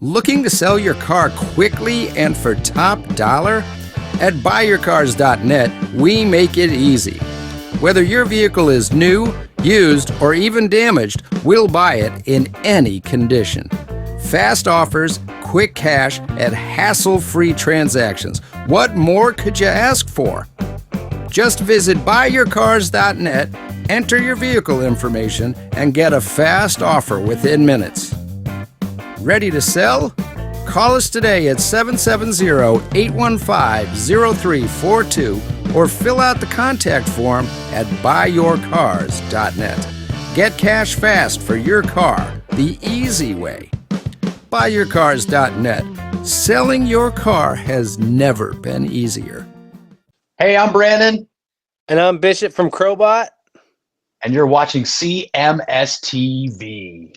Looking to sell your car quickly and for top dollar? At buyyourcars.net, we make it easy. Whether your vehicle is new, used, or even damaged, we'll buy it in any condition. Fast offers, quick cash, and hassle-free transactions. What more could you ask for? Just visit buyyourcars.net, enter your vehicle information, and get a fast offer within minutes. Ready to sell? Call us today at 770-815-0342 or fill out the contact form at buyyourcars.net. Get cash fast for your car the easy way. Buyyourcars.net. Selling your car has never been easier. Hey, I'm Brandon. And I'm Bishop from Crowbot. And you're watching CMS TV.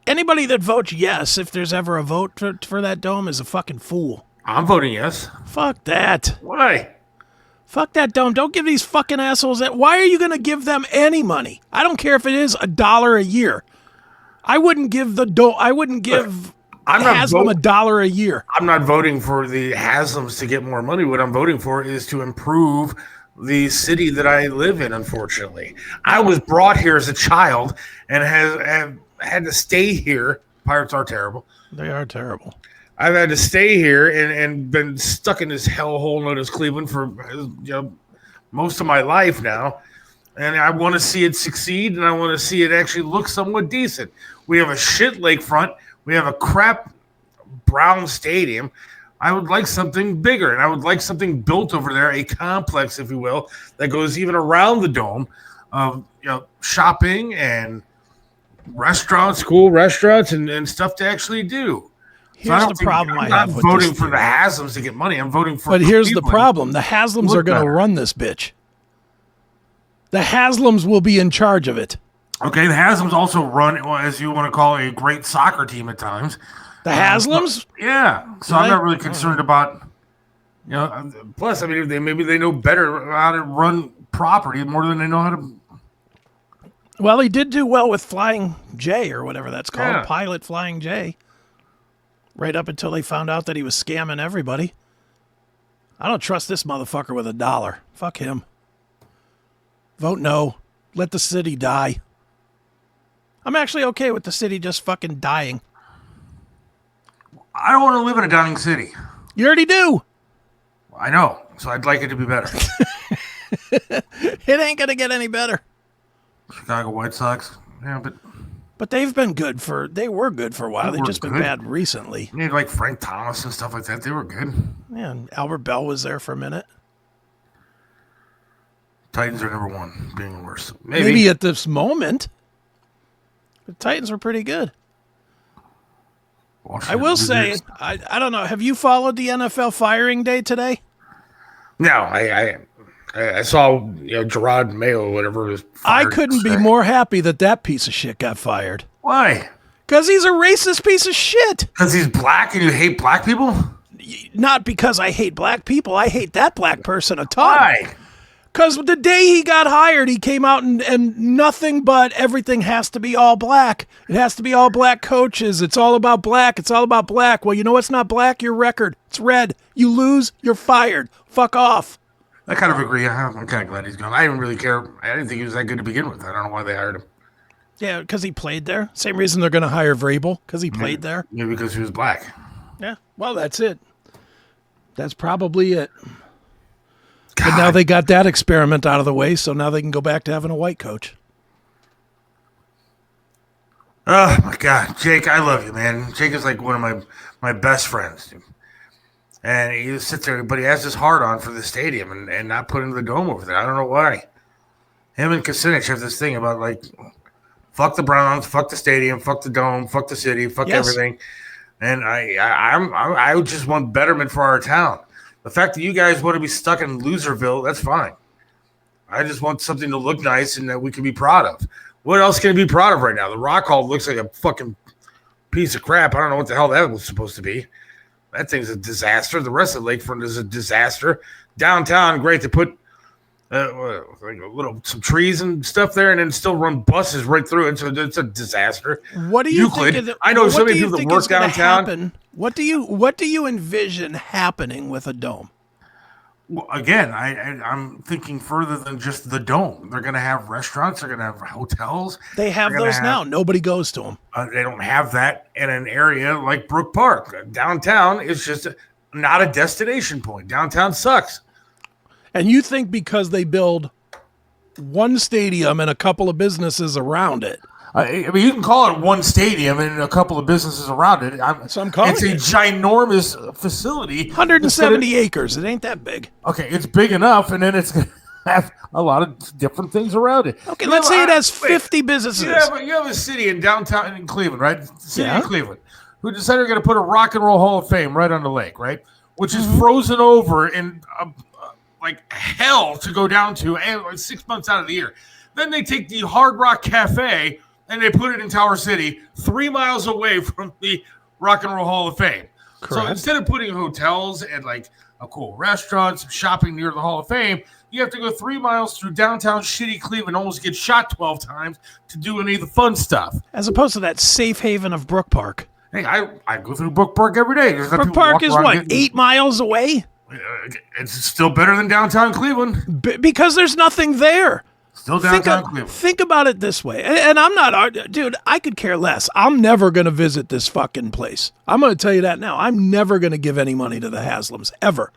Anybody that votes yes, if there's ever a vote for that dome, is a fucking fool. I'm voting yes. Fuck that. Why? Fuck that dome. Don't give these fucking assholes that. Why are you going to give them any money? I don't care if it is $1 a year. I wouldn't give the dome. I wouldn't give Haslam $1 a year. I'm not voting for the Haslams to get more money. What I'm voting for is to improve the city that I live in, unfortunately. I was brought here as a child and have had to stay here. Pirates are terrible. They are terrible. I've had to stay here and been stuck in this hellhole known as Cleveland for most of my life now. And I want to see it succeed, and I want to see it actually look somewhat decent. We have a shit lakefront. We have a crap brown stadium. I would like something bigger, and I would like something built over there, a complex, if you will, that goes even around the dome of shopping and restaurants, cool restaurants, and stuff to actually do. Here's the problem I have with this. I'm not voting for the Haslams to get money. I'm voting for But here's the problem. The Haslams are going to run this bitch. The Haslams will be in charge of it. Okay, the Haslams also run, as you want to call it, a great soccer team at times. The Haslams? Yeah. So I'm not really concerned about, plus, I mean, maybe they know better how to run property more than they know how to. Well, he did do well with Flying J or whatever that's called, Pilot Flying J. Right up until they found out that he was scamming everybody. I don't trust this motherfucker with $1. Fuck him. Vote no. Let the city die. I'm actually okay with the city just fucking dying. I don't want to live in a dying city. You already do. I know, so I'd like it to be better. It ain't gonna get any better. Chicago White Sox, yeah, but they've been good they were good for a while. They've just been bad recently. You need like Frank Thomas and stuff like that. They were good. Yeah, and Albert Bell was there for a minute. Titans are number one, being worse. Maybe at this moment. The Titans were pretty good. I will say, I don't know. Have you followed the NFL firing day today? No, I saw Gerard Mayo or whatever was fired. I couldn't be more happy that piece of shit got fired. Why? Because he's a racist piece of shit. Because he's black and you hate black people? Not because I hate black people. I hate that black person a ton. Why? Because the day he got hired, he came out and nothing but everything has to be all black. It has to be all black coaches. It's all about black. It's all about black. Well, you know what's not black? Your record. It's red. You lose, you're fired. Fuck off. I kind of agree. I'm kind of glad he's gone. I didn't really care. I didn't think he was that good to begin with. I don't know why they hired him. Yeah, because he played there. Same reason they're going to hire Vrabel, because he played there. Yeah, because he was black. Yeah, well, that's it. That's probably it. God. But now they got that experiment out of the way, so now they can go back to having a white coach. Oh, my God. Jake, I love you, man. Jake is like one of my best friends. Dude. And he sits there, but he has his heart on for the stadium and not putting the dome over there. I don't know why. Him and Kucinich have this thing about, like, fuck the Browns, fuck the stadium, fuck the dome, fuck the city, fuck everything. And I just want betterment for our town. The fact that you guys want to be stuck in Loserville, that's fine. I just want something to look nice and that we can be proud of. What else can we be proud of right now? The Rock Hall looks like a fucking piece of crap. I don't know what the hell that was supposed to be. That thing's a disaster. The rest of the lakefront is a disaster. Downtown, great to put some trees and stuff there, and then still run buses right through it. So it's a disaster. What do you think? I know so many people that work downtown. Happen? What do you envision happening with a dome? Well, again, I'm thinking further than just the dome. They're going to have restaurants. They're going to have hotels. They have those now. Nobody goes to them. They don't have that in an area like Brookpark. Downtown is just not a destination point. Downtown sucks. And you think because they build one stadium and a couple of businesses around it. I mean, you can call it one stadium and a couple of businesses around it. So I'm calling it's a ginormous facility. 170 acres. It ain't that big. Okay, it's big enough, and then it's going to have a lot of different things around it. Okay, let's say it has 50 businesses. You have a city in downtown in Cleveland, right? City of Cleveland, who decided they're going to put a Rock and Roll Hall of Fame right on the lake, right? Which is frozen over in like hell to go down to 6 months out of the year. Then they take the Hard Rock Cafe and they put it in Tower City 3 miles away from the Rock and Roll Hall of Fame. Correct. So instead of putting hotels and like a cool restaurant, some shopping near the Hall of Fame, you have to go 3 miles through downtown shitty Cleveland, almost get shot 12 times to do any of the fun stuff. As opposed to that safe haven of Brookpark. Hey, I go through Brookpark every day. Brookpark is what, 8 miles away? It's still better than downtown Cleveland. Because there's nothing there. Still downtown Cleveland. Think about it this way. And I'm not, dude, I could care less. I'm never going to visit this fucking place. I'm going to tell you that now. I'm never going to give any money to the Haslams, ever.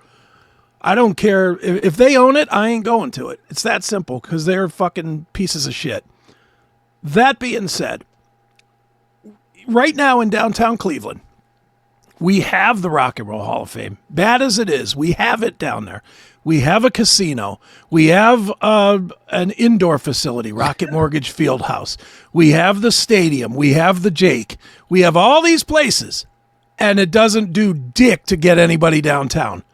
I don't care. If they own it, I ain't going to it. It's that simple because they're fucking pieces of shit. That being said, right now in downtown Cleveland, we have the Rock and Roll Hall of Fame. Bad as it is, we have it down there. We have a casino. We have an indoor facility, Rocket Mortgage Fieldhouse. We have the stadium. We have the Jake. We have all these places, and it doesn't do dick to get anybody downtown.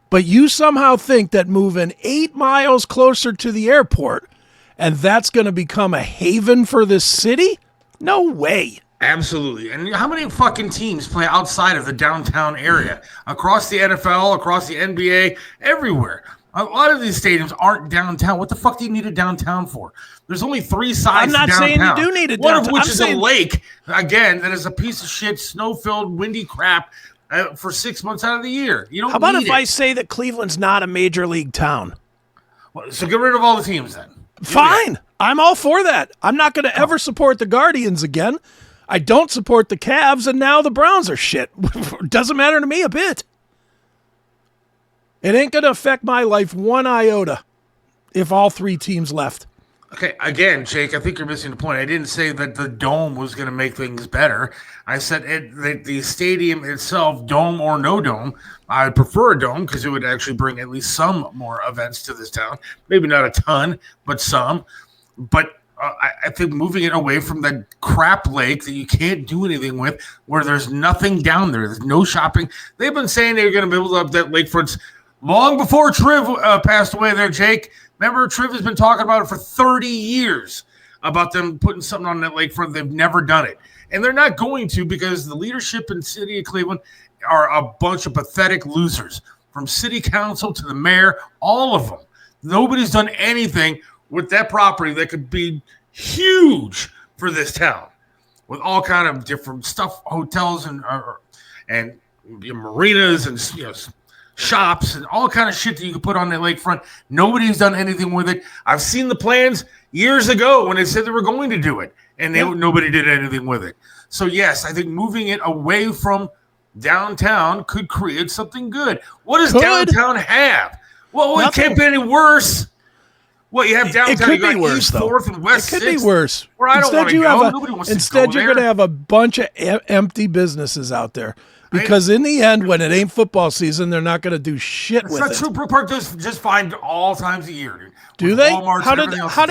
But you somehow think that moving 8 miles closer to the airport, and that's going to become a haven for this city? No way. Absolutely. And how many fucking teams play outside of the downtown area? Across the NFL, across the NBA, everywhere. A lot of these stadiums aren't downtown. What the fuck do you need a downtown for? There's only 3 sides to downtown. I'm not saying you do need a downtown. One of which is a lake, again, that is a piece of shit, snow-filled, windy crap for 6 months out of the year. You don't How about need if I say that Cleveland's not a major league town? So get rid of all the teams then. Fine. I'm all for that. I'm not going to ever support the Guardians again. I don't support the Cavs, and now the Browns are shit. Doesn't matter to me a bit. It ain't going to affect my life one iota if all three teams left. Okay, again, Jake, I think you're missing the point. I didn't say that the dome was going to make things better. I said the stadium itself, dome or no dome, I prefer a dome because it would actually bring at least some more events to this town. Maybe not a ton, but some. But I think moving it away from that crap lake that you can't do anything with, where there's nothing down there, there's no shopping. They've been saying they're going to build up that lakefront long before Triv passed away there, Jake. Remember, Triv has been talking about it for 30 years, about them putting something on that lakefront. They've never done it. And they're not going to because the leadership in the city of Cleveland are a bunch of pathetic losers. From city council to the mayor, all of them. Nobody's done anything with that property that could be huge for this town, with all kind of different stuff, hotels and marinas and shops and all kind of shit that you can put on that lakefront. Nobody's done anything with it. I've seen the plans years ago when they said they were going to do it, and nobody did anything with it. So yes, I think moving it away from downtown could create something good. What does downtown have? Well, it can't be any worse. Well, you have downtown. It could be worse, East, though. 4th, and West. It could 6th, be worse. Where I don't want to go. Nobody wants to go Instead, you're there. going to have a bunch of empty businesses out there. Because in the end, when it ain't football season, they're not going to do shit with it. It's not true. Brookpark does just fine all times of year, dude. Do they? How did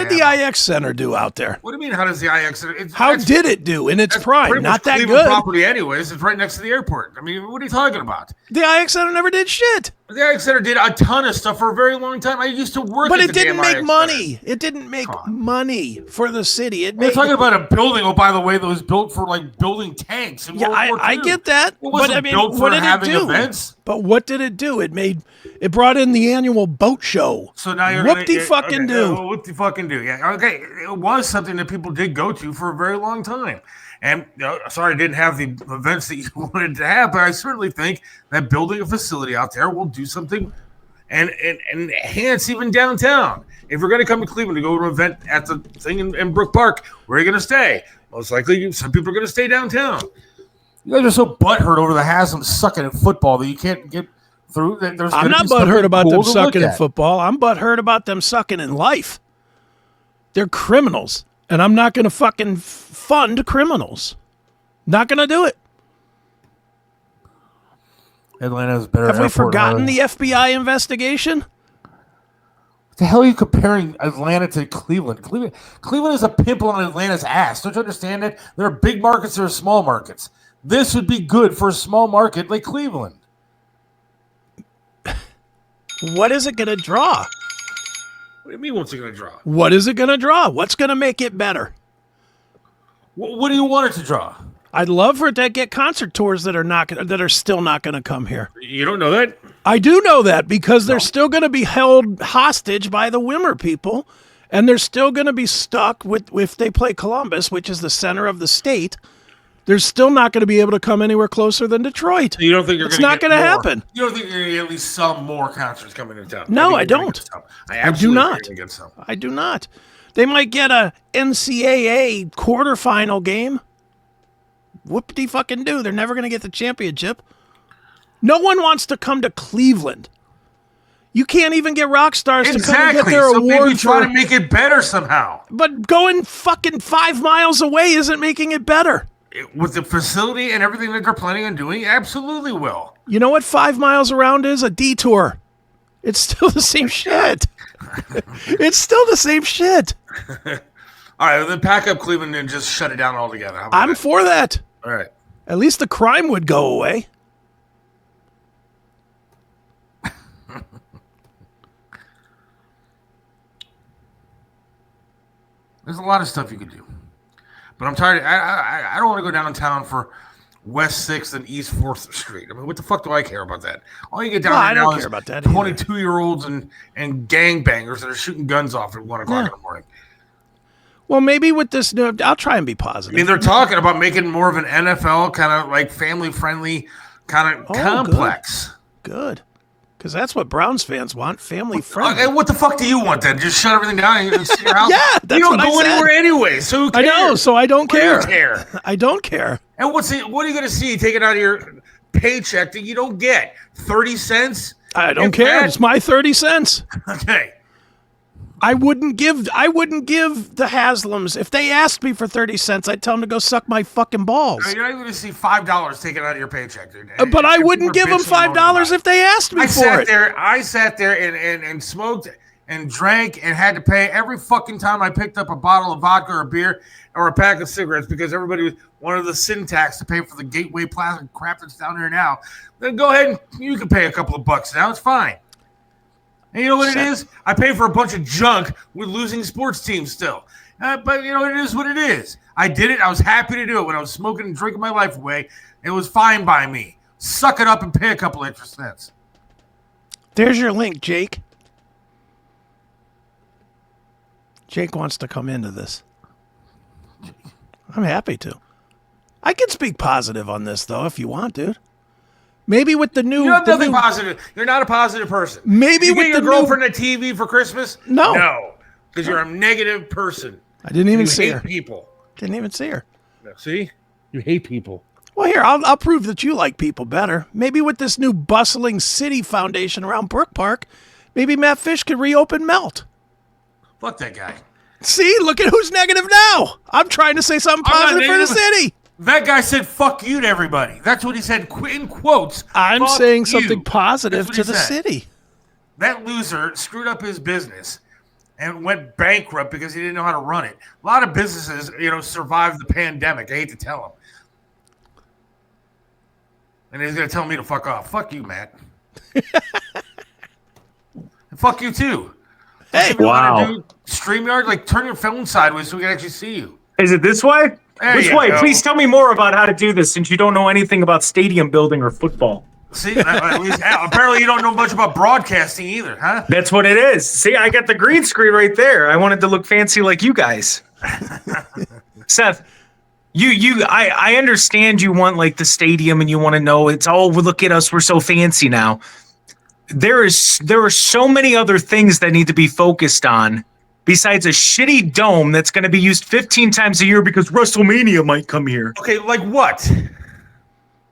the IX Center do out there? What do you mean? How does the IX Center? How did it do in its prime? Not that Cleveland good. Property, anyways. It's right next to the airport. I mean, what are you talking about? The IX Center never did shit. The IX Center did a ton of stuff for a very long time. I used to work. But at it the didn't damn make IX money. Center. It didn't make money for the city. We're talking about a building. Oh, by the way, that was built for like building tanks. In World War II. I get that. But I mean, what did it do? Events. But what did it do? It brought in the annual boat show. So now you're whoop-de-fucking do. Whoop-de-fucking do. Yeah. Okay. It was something that people did go to for a very long time. And sorry, I didn't have the events that you wanted to have, but I certainly think that building a facility out there will do something and enhance even downtown. If you're going to come to Cleveland to go to an event at the thing in Brookpark, where are you going to stay? Most likely, some people are going to stay downtown. You guys are so butthurt over the Haslam sucking at football that you can't get through. I'm not butthurt about them sucking at football. I'm butthurt about them sucking in life. They're criminals, and I'm not going to fucking fund criminals. Not going to do it. Atlanta's better. Have we forgotten the FBI investigation? What the hell are you comparing Atlanta to Cleveland? Cleveland is a pimple on Atlanta's ass. Don't you understand it? There are big markets, there are small markets. This would be good for a small market like Cleveland. What is it going to draw? What do you mean, what's it going to draw? What is it going to draw? What's going to make it better? What do you want it to draw? I'd love for it to get concert tours that are still not going to come here. You don't know that? I do know that because they're still going to be held hostage by the Wimmer people, and they're still going to be stuck with if they play Columbus, which is the center of the state. They're still not going to be able to come anywhere closer than Detroit. You don't think it's not going to happen? You don't think you're going to get at least some more concerts coming into town? No, I don't. I do not. I do not. They might get a NCAA quarterfinal game. Whoop-de-fucking-do. They're never going to get the championship. No one wants to come to Cleveland. You can't even get rock stars to come and get their award. Maybe try to make it better somehow. But going fucking 5 miles away isn't making it better. With the facility and everything that they're planning on doing, absolutely will. You know what 5 miles around is? A detour. It's still the same shit. It's still the same shit. All right, well, then pack up Cleveland and just shut it down altogether. I'm for that. All right. At least the crime would go away. There's a lot of stuff you could do. But I'm tired. I don't want to go downtown for West 6th and East 4th Street. I mean, what the fuck do I care about that? All you get down there now is 22-year-olds and gangbangers that are shooting guns off at 1 o'clock in the morning. Well, maybe with this new, I'll try and be positive. I mean, they're talking about making more of an NFL kind of like family-friendly kind of complex. Good. Because that's what Browns fans want, family friendly. And what the fuck do you want then? Just shut everything down and sit in your house? Yeah, that's you don't what I go said. anywhere anyway, so who I cares? know, so I don't care. What do you care? I don't care. And what are you going to see taken out of your paycheck that you don't get? 30 cents? I don't care. It's my 30 cents. Okay. I wouldn't give the Haslams, if they asked me for 30 cents, I'd tell them to go suck my fucking balls. You're not even going to see $5 taken out of your paycheck, dude. But I wouldn't give them $5 if they asked me for it. I sat there and smoked and drank and had to pay every fucking time I picked up a bottle of vodka or beer or a pack of cigarettes because everybody wanted the sin tax to pay for the gateway plastic crap that's down here now. Then go ahead and you can pay a couple of bucks now. It's fine. And you know what it is? I pay for a bunch of junk with losing sports teams still. But you know, it is what it is. I did it. I was happy to do it when I was smoking and drinking my life away. It was fine by me. Suck it up and pay a couple extra cents. There's your link, Jake. Jake wants to come into this. I'm happy to. I can speak positive on this, though, if you want, dude. Maybe with the new... You have nothing positive. You're not a positive person. Maybe you with get your girlfriend a TV for Christmas? No. No. Because you're a negative person. I didn't even see her. You hate people. Didn't even see her. No, see? You hate people. Well, here, I'll prove that you like people better. Maybe with this new bustling city foundation around Brookpark, maybe Matt Fish could reopen Melt. Fuck that guy. See, look at who's negative now. I'm trying to say something positive for the city. That guy said, fuck you to everybody. That's what he said in quotes. I'm saying something positive to the city. That loser screwed up his business and went bankrupt because he didn't know how to run it. A lot of businesses, survived the pandemic. I hate to tell him. And he's going to tell me to fuck off. Fuck you, Matt. And fuck you, too. Hey, wow. StreamYard, turn your phone sideways so we can actually see you. Is it this way? Which way? Go. Please tell me more about how to do this since you don't know anything about stadium building or football. See, at least, apparently you don't know much about broadcasting either, huh? That's what it is. See, I got the green screen right there. I wanted to look fancy like you guys. Seth, I understand you want the stadium and you want to know it's look at us, we're so fancy now. There are so many other things that need to be focused on besides a shitty dome that's going to be used 15 times a year because WrestleMania might come here. Okay, like what?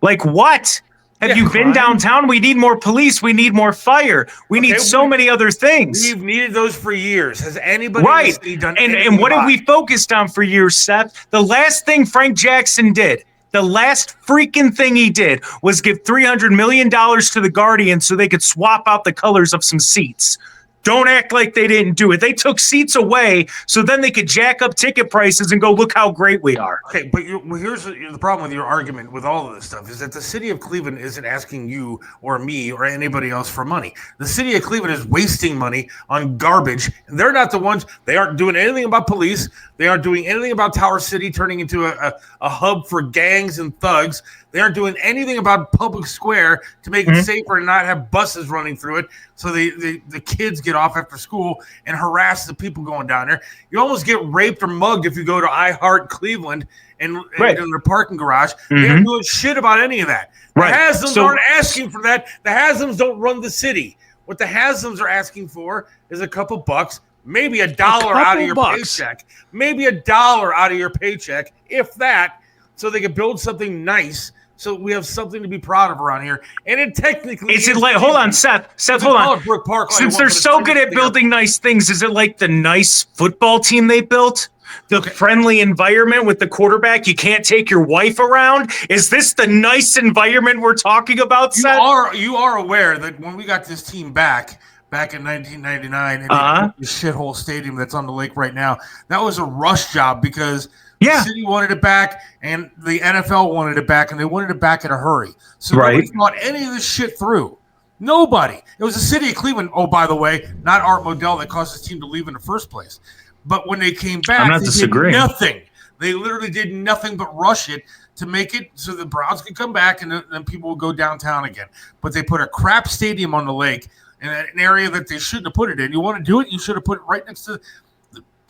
Like what? Have you been downtown? We need more police. We need more fire. We need so many other things. We've needed those for years. Has anybody in the city done anything And what about have we focused on for years, Seth? The last thing Frank Jackson did, the last freaking thing he did was give $300 million to the Guardians so they could swap out the colors of some seats. Don't act like they didn't do it. They took seats away so then they could jack up ticket prices and go, look how great we are. Okay, but here's the problem with your argument with all of this stuff is that the city of Cleveland isn't asking you or me or anybody else for money. The city of Cleveland is wasting money on garbage. They're not the ones. They aren't doing anything about police. They aren't doing anything about Tower City turning into a hub for gangs and thugs. They aren't doing anything about Public Square to make it safer and not have buses running through it so the kids get off after school and harass the people going down there. You almost get raped or mugged if you go to I Heart Cleveland and in their parking garage. They aren't doing shit about any of that. The Haslams aren't asking for that. The Haslams don't run the city. What the Haslams are asking for is a couple bucks, maybe $1 out of your paycheck. Maybe $1 out of your paycheck, if that, so they can build something nice. So we have something to be proud of around here. And it technically is it like, hold on, Seth, hold on. Brookpark, since they're so good at building nice things, is it like the nice football team they built? The friendly environment with the quarterback, you can't take your wife around? Is this the nice environment we're talking about, Seth? You are aware that when we got this team back in 1999 and the shithole stadium that's on the lake right now, that was a rush job because the city wanted it back and the NFL wanted it back, and they wanted it back in a hurry. So nobody thought any of this shit through. Nobody. It was the city of Cleveland, oh, by the way, not Art Modell that caused this team to leave in the first place. But when they came back, they did nothing. They literally did nothing but rush it to make it so the Browns could come back and then people would go downtown again. But they put a crap stadium on the lake in an area that they shouldn't have put it in. You want to do it, you should have put it right next to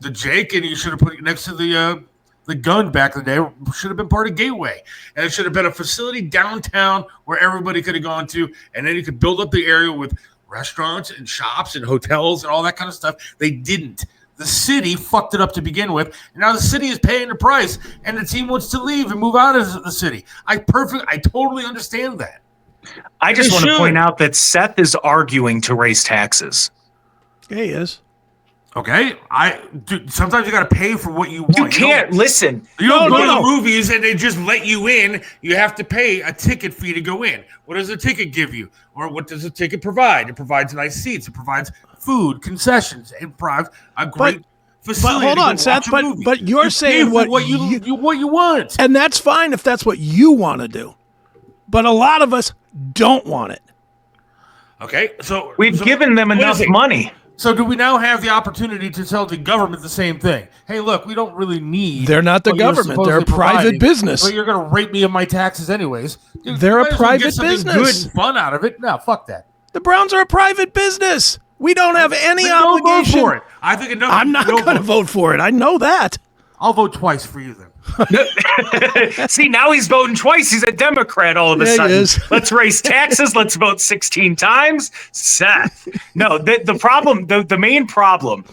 the Jake, and you should have put it next to the the gun back in the day should have been part of Gateway. And it should have been a facility downtown where everybody could have gone to. And then you could build up the area with restaurants and shops and hotels and all that kind of stuff. They didn't. The city fucked it up to begin with, and now the city is paying the price, and the team wants to leave and move out of the city. I totally understand that. I just want to point out that Seth is arguing to raise taxes. Yeah, he is. Okay, sometimes you got to pay for what you want. You can't listen. You don't go to the movies and they just let you in. You have to pay a ticket fee to go in. What does a ticket give you, or what does a ticket provide? It provides nice seats. It provides food, concessions. It provides a great facility. But hold on, Seth. But you're saying what you want, and that's fine if that's what you want to do. But a lot of us don't want it. Okay, so we've given them enough money. So do we now have the opportunity to tell the government the same thing? Hey, look, we don't really need... They're not the government. They're a private business. So you're going to rate me of my taxes anyways. They're a private business. Good and fun out of it. No, fuck that. The Browns are a private business. We don't have any Vote obligation. for it. I think enough. I'm not going to vote for it. I know that. I'll vote twice for you then. See, now he's voting twice. He's a Democrat all of a sudden. Let's raise taxes. Let's vote 16 times. Seth. No, the problem, the main problem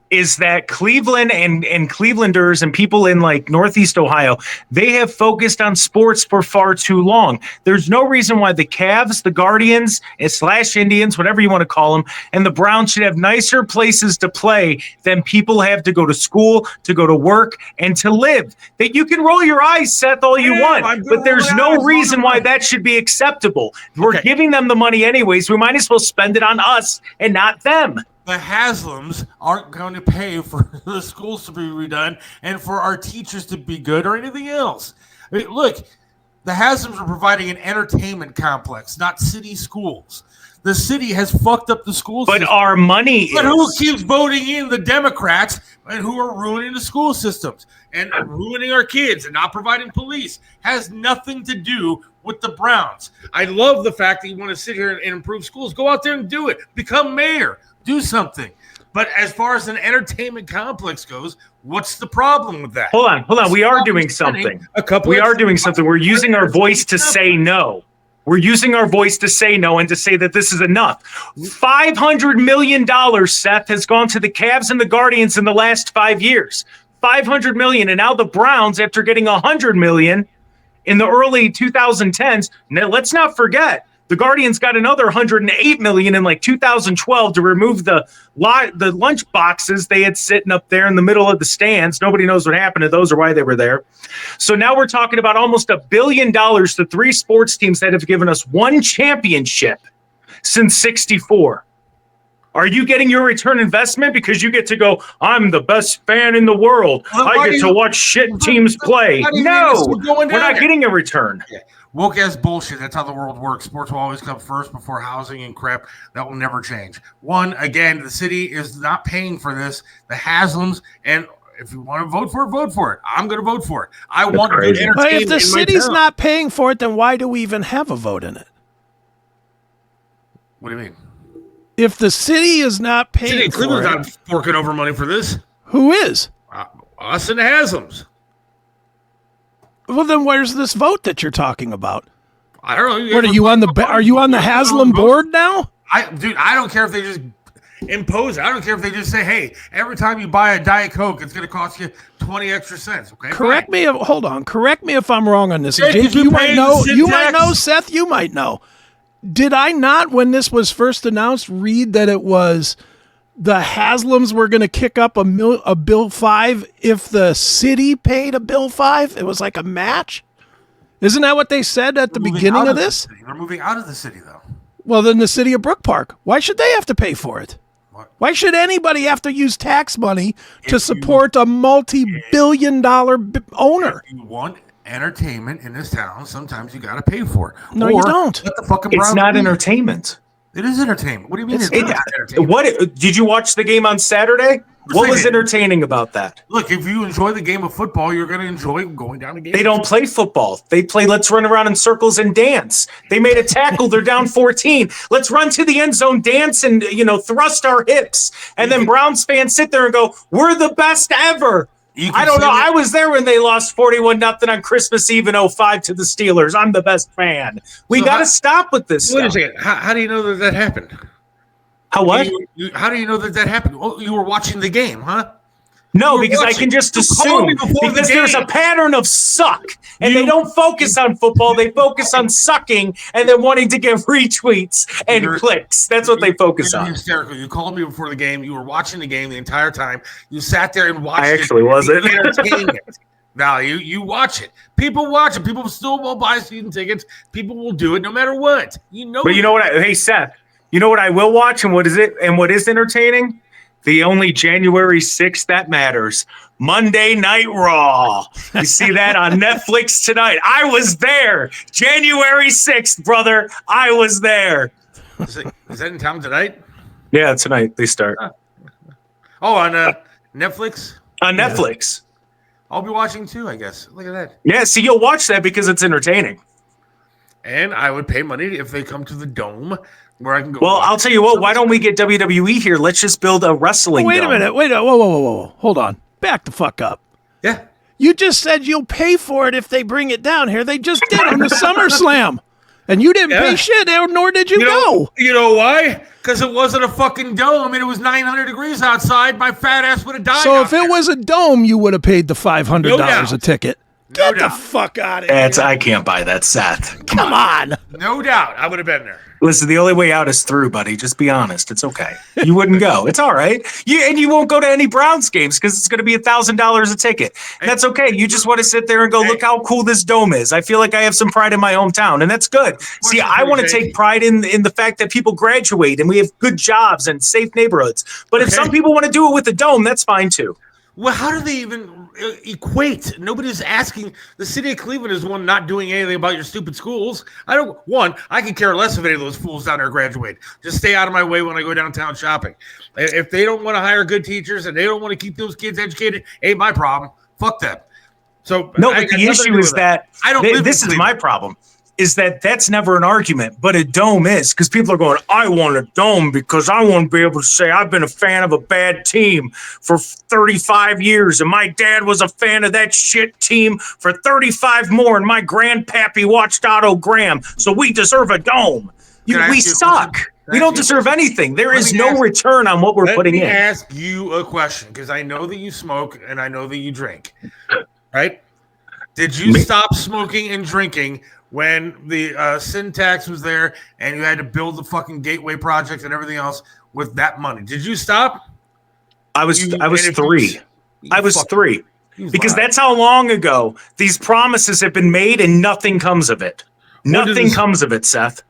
is that Cleveland and Clevelanders and people in like Northeast Ohio, they have focused on sports for far too long. There's no reason why the Cavs, the Guardians, / Indians, whatever you want to call them, and the Browns should have nicer places to play than people have to go to school, to go to work, and to live. That you can roll your eyes, Seth, all you want, but there's no reason why that should be acceptable. We're giving them the money anyways. We might as well spend it on us and not them. The Haslams aren't going to pay for the schools to be redone and for our teachers to be good or anything else. I mean, look, the Haslams are providing an entertainment complex, not city schools. The city has fucked up the school system. But our money But who keeps voting in the Democrats and who are ruining the school systems and ruining our kids and not providing police has nothing to do with the Browns. I love the fact that you want to sit here and improve schools. Go out there and do it. Become mayor. Do something. But as far as an entertainment complex goes, what's the problem with that? Hold on. We are doing something. We're using our voice to say no. We're using our voice to say no and to say that this is enough. $500 million, Seth, has gone to the Cavs and the Guardians in the last 5 years. $500 million. And now the Browns, after getting $100 million in the early 2010s, now let's not forget, the Guardians got another $108 million in like 2012 to remove the lunch boxes they had sitting up there in the middle of the stands. Nobody knows what happened to those or why they were there. So now we're talking about almost $1 billion to 3 sports teams that have given us 1 championship since '64. Are you getting your return investment because you get to go, I'm the best fan in the world. I get to watch shit teams play. No, we're not getting a return. Yeah. Woke ass bullshit. That's how the world works. Sports will always come first before housing and crap. That will never change. One, again, the city is not paying for this. The Haslams, and if you want to vote for it, vote for it. I'm going to vote for it. I want to entertain. But if the city's not paying for it, then why do we even have a vote in it? What do you mean? If the city is not paying for Cleveland's it, not forking over money for this. Who is? Us and the Haslams. Well, then where's this vote that you're talking about? I don't know. What are you on the Haslam board now? I don't care if they just impose it. I don't care if they just say, hey, every time you buy a Diet Coke, it's going to cost you 20 extra cents. Okay. Correct me if I'm wrong on this. Jake, you might know. Seth, you might know. Did I not, when this was first announced, read that it was the Haslams were going to kick up a bill 5 if the city paid a bill 5? It was like a match. Isn't that what they said at the beginning of this? They're moving out of the city, though. Well, then the city of Brookpark. Why should they have to pay for it? What? Why should anybody have to use tax money to support a multi-billion-dollar owner? If you want entertainment in this town, sometimes you got to pay for it. No, you don't. Let the fucking it's not entertainment. It is entertainment. What do you mean it's not entertainment? What did you watch the game on Saturday? What was entertaining about that? Look, if you enjoy the game of football, you're going to enjoy going down the game. They don't play football. They play let's run around in circles and dance. They made a tackle. They're down 14. Let's run to the end zone, dance, and thrust our hips. And then Browns fans sit there and go, we're the best ever. I don't know. I was there when they lost 41-0 on Christmas Eve in 2005 to the Steelers. I'm the best fan. We got to stop with this Wait stuff. a second. How do you know that happened? How what? How do you know that happened? Oh, you were watching the game, huh? No, because I can just assume because there's a pattern of suck, and they don't focus on football. They focus on sucking and then wanting to get retweets and clicks. That's what they focus on. Hysterical. You called me before the game. You were watching the game the entire time. You sat there and watched it. I actually wasn't. Now you watch it. People watch it. People still will buy season tickets. People will do it no matter what. But you know what? Hey, Seth, you know what I will watch and what is it and what is entertaining? The only January 6th that matters. Monday Night Raw. You see that on Netflix tonight. I was there. January 6th, brother. I was there. Is that in town tonight? Yeah, tonight they start. Oh, on Netflix? On Netflix. I'll be watching too, I guess. Look at that. Yeah, see, you'll watch that because it's entertaining. And I would pay money if they come to the Dome where I can go. Well, I'll tell you what. Why don't we get WWE here? Let's just build a wrestling Wait dome. a minute. Whoa. Hold on. Back the fuck up. Yeah. You just said you'll pay for it if they bring it down here. They just did on the SummerSlam. And you didn't pay shit, nor did you go. You know why? Because it wasn't a fucking dome. I mean, it was 900 degrees outside. My fat ass would have died. So if it was a dome, you would have paid the $500 a ticket. No Get doubt. the fuck out of here. I can't buy that, Seth. Come on. No doubt. I would have been there. Listen, the only way out is through, buddy. Just be honest. It's okay. You wouldn't go. It's all right. You won't go to any Browns games because it's going to be $1,000 a ticket. And that's okay. You just want to sit there and go, look how cool this dome is. I feel like I have some pride in my hometown, and that's good. See, I want to take pride in the fact that people graduate and we have good jobs and safe neighborhoods. But if some people want to do it with the dome, that's fine too. Well, how do they even equate? Nobody's asking. The city of Cleveland is one not doing anything about your stupid schools. I can care less if any of those fools down there graduate. Just stay out of my way when I go downtown shopping. If they don't want to hire good teachers and they don't want to keep those kids educated, ain't my problem. Fuck them. So no, but the issue is that I don't. This is my problem. Is that's never an argument, but a dome is, because people are going, I want a dome because I want to be able to say I've been a fan of a bad team for 35 years, and my dad was a fan of that shit team for 35 more, and my grandpappy watched Otto Graham, so we deserve a dome. We suck. We don't deserve anything. There is no return on what we're putting in. Let me ask you a question, because I know that you smoke and I know that you drink, right? Did you stop smoking and drinking when the syntax was there and you had to build the fucking gateway project and everything else with that money? Did you stop? I was 3. I was 3. Because that's how long ago these promises have been made and nothing comes of it. Nothing comes of it, Seth.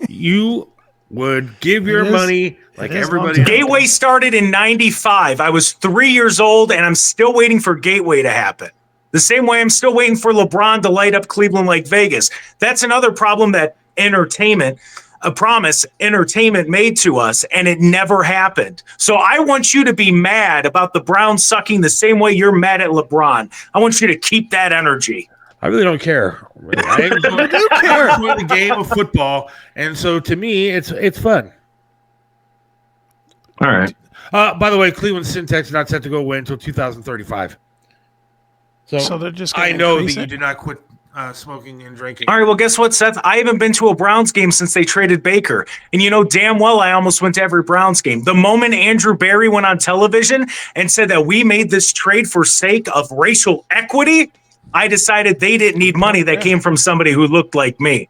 You would give your money like everybody else. Gateway started in 95. I was 3 years old and I'm still waiting for Gateway to happen. The same way I'm still waiting for LeBron to light up Cleveland like Vegas. That's another problem that entertainment made to us, and it never happened. So I want you to be mad about the Browns sucking the same way you're mad at LeBron. I want you to keep that energy. I really don't care. I enjoy the game of football, and so to me, it's fun. All right. By the way, Cleveland syntax is not set to go away until 2035. So they're just. I know that you did not quit smoking and drinking. All right. Well, guess what, Seth? I haven't been to a Browns game since they traded Baker, and you know damn well I almost went to every Browns game. The moment Andrew Barry went on television and said that we made this trade for sake of racial equity, I decided they didn't need money that came from somebody who looked like me.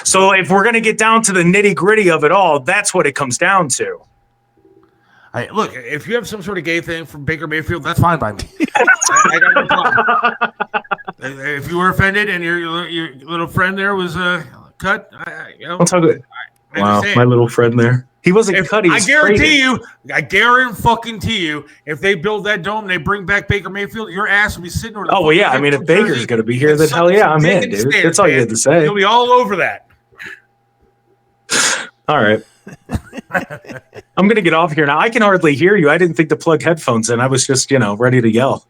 So if we're going to get down to the nitty gritty of it all, that's what it comes down to. Look, if you have some sort of gay thing from Baker Mayfield, that's fine by me. I got no problem. If you were offended and your little friend there was cut, I'll talk about it. Wow, my little friend there. He wasn't cut. I guarantee you, if they build that dome, they bring back Baker Mayfield, your ass will be sitting over. Oh well, yeah. I mean, if Baker's going to be here, then hell yeah, I'm in, dude. That's all you had to say. You'll be all over that. All right. I'm going to get off here now. I can hardly hear you. I didn't think to plug headphones in. I was just, ready to yell.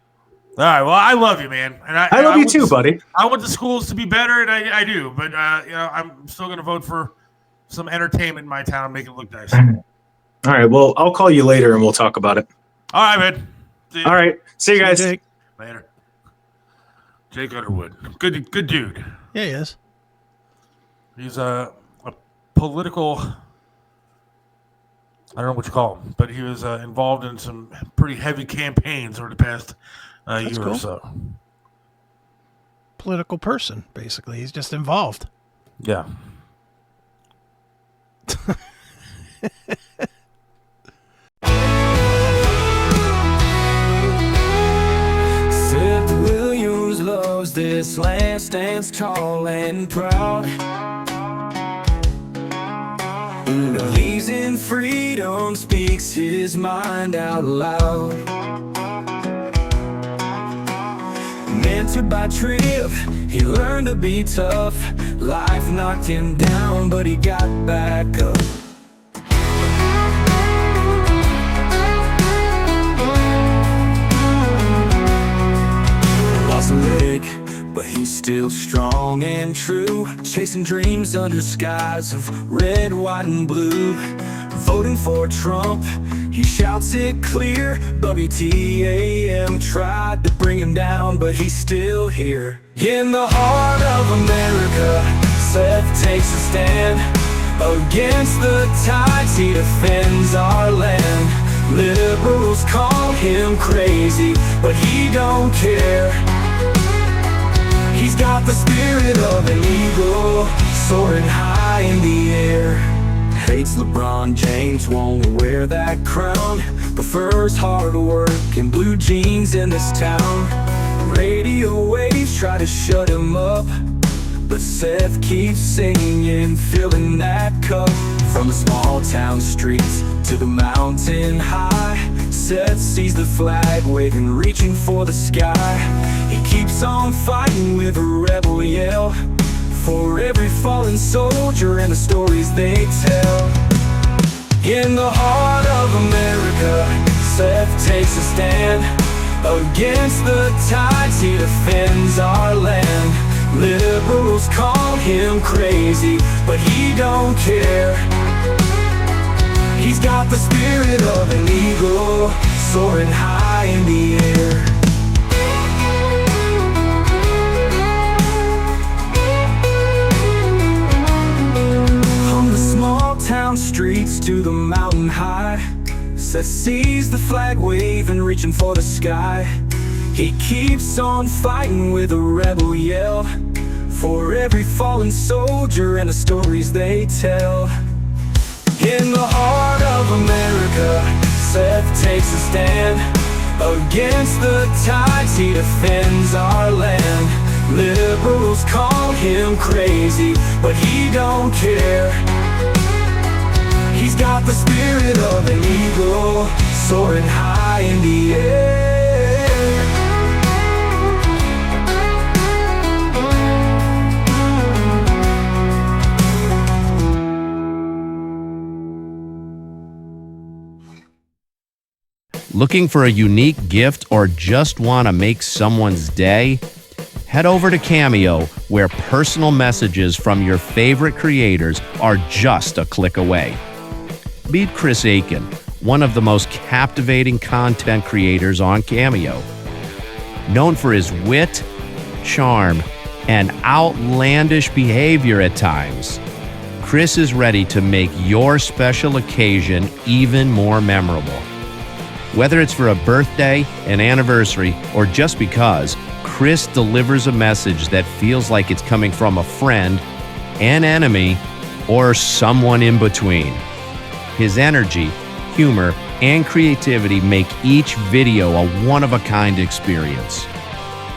All right. Well, I love you, man. And I love you too, buddy. I want the schools to be better, and I do. But, I'm still going to vote for some entertainment in my town and make it look nice. All right. Well, I'll call you later, and we'll talk about it. All right, man. All right. See you guys. Bye. Later. Jake Underwood. Good dude. Yeah, he is. He's a political, I don't know what you call him, but he was involved in some pretty heavy campaigns over the past year cool. or so. Political person, basically. He's just involved. Yeah. Seth Williams loves this land, stands tall and proud. Believes in freedom, speaks his mind out loud. Mentored by Trip, he learned to be tough. Life knocked him down, but he got back up. Lost a leg, but he's still strong and true. Chasing dreams under skies of red, white, and blue. Voting for Trump, he shouts it clear. WTAM tried to bring him down, but he's still here. In the heart of America, Seth takes a stand. Against the tides, he defends our land. Liberals call him crazy, but he don't care. He's got the spirit of an eagle, soaring high in the air. Hates LeBron James, won't wear that crown. Prefers hard work and blue jeans in this town. Radio waves try to shut him up, but Seth keeps singing, filling that cup. From the small town streets to the mountain high, Seth sees the flag waving, reaching for the sky. He keeps on fighting with a rebel yell, for every fallen soldier and the stories they tell. In the heart of America, Seth takes a stand. Against the tides, he defends our land. Liberals call him crazy, but he don't care. He's got the spirit of an eagle, soaring high in the air. From the small town streets to the mountain high, Seth sees the flag waving, reaching for the sky. He keeps on fighting with a rebel yell, for every fallen soldier and the stories they tell. In the heart of America, Seth takes a stand. Against the tides, he defends our land. Liberals call him crazy, but he don't care. He's got the spirit of an eagle, soaring high in the air. Looking for a unique gift or just want to make someone's day? Head over to Cameo, where personal messages from your favorite creators are just a click away. Meet Chris Aiken, one of the most captivating content creators on Cameo. Known for his wit, charm, and outlandish behavior at times, Chris is ready to make your special occasion even more memorable. Whether it's for a birthday, an anniversary, or just because, Chris delivers a message that feels like it's coming from a friend, an enemy, or someone in between. His energy, humor, and creativity make each video a one-of-a-kind experience.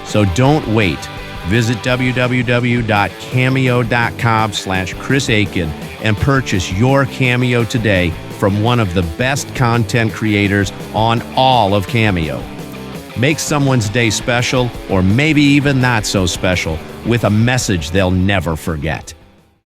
So don't wait. Visit www.cameo.com/Chris Aiken and purchase your Cameo today from one of the best content creators on all of Cameo. Make someone's day special, or maybe even not so special, with a message they'll never forget.